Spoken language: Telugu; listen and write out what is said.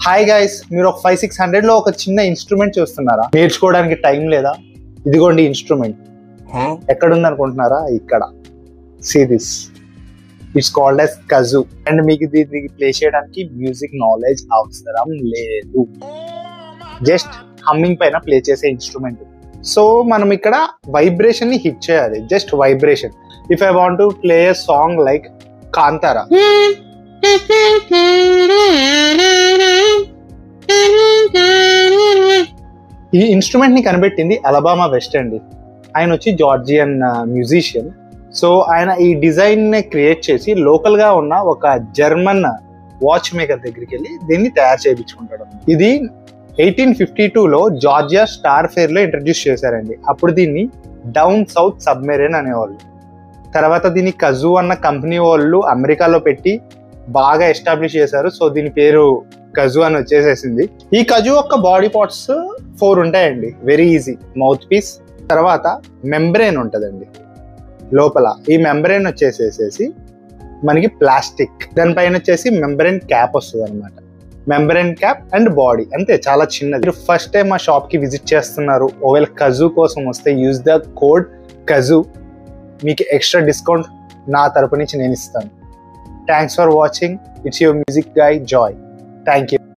హాయ్ గైస్, మీరు ఒక 500-600 లో ఒక చిన్న ఇన్స్ట్రుమెంట్ చూస్తున్నారా? నేర్చుకోవడానికి టైం లేదా? ఇదిగోండి ఇన్స్ట్రుమెంట్. ఎక్కడుంది అనుకుంటున్నారా? ఇక్కడ. See this, it's called as kazoo. And మీకు దీనికి ప్లే చేయడానికి మ్యూజిక్ నాలెడ్జ్ అవసరం లేదు, జస్ట్ హమ్మింగ్ పైన ప్లే చేసే ఇన్స్ట్రుమెంట్. సో మనం ఇక్కడ వైబ్రేషన్ ని హిట్ చేయాలి, just vibration. If I want to play a song like Kantara, ఈ ఇన్స్ట్రుమెంట్ ని కనిపెట్టింది అలబామా వెస్ట్ అండి. ఆయన వచ్చి జార్జియన్ మ్యూజిషియన్. సో ఆయన ఈ డిజైన్ ని క్రియేట్ చేసి లోకల్ గా ఉన్న ఒక జర్మన్ వాచ్ మేకర్ దగ్గరికి వెళ్ళి దీన్ని తయారు చేయించుకుంటాడు. ఇది 1852లో జార్జియా స్టార్ ఫేర్ లో ఇంట్రడ్యూస్ చేశారండి. అప్పుడు దీన్ని డౌన్ సౌత్ సబ్మెరైన్ అనేవాళ్ళు. తర్వాత దీన్ని కజూ అన్న కంపెనీ వాళ్ళు అమెరికాలో పెట్టి బాగా ఎస్టాబ్లిష్ చేశారు. సో దీని పేరు కజూ అని వచ్చేసేసింది. ఈ కజూ యొక్క బాడీ పార్ట్స్ 4 ఉంటాయండి. Very easy. మౌత్ పీస్, తర్వాత మెంబ్రెయిన్ ఉంటుందండి లోపల. ఈ మెంబ్రెయిన్ వచ్చేసేసి మనకి ప్లాస్టిక్, దానిపైన వచ్చేసి మెంబ్రెయిన్ క్యాప్ వస్తుంది అనమాట. మెంబ్రెయిన్ క్యాప్ అండ్ బాడీ అంతే, చాలా చిన్నది. మీరు ఫస్ట్ టైం మా షాప్ కి విజిట్ చేస్తున్నారు, ఒకవేళ కజూ కోసం వస్తే యూజ్ ద కోడ్ కజూ, మీకు ఎక్స్ట్రా డిస్కౌంట్ నా తరపు నుంచి నేను ఇస్తాను. Thanks for watching. It's your music guy Joy. Thank you.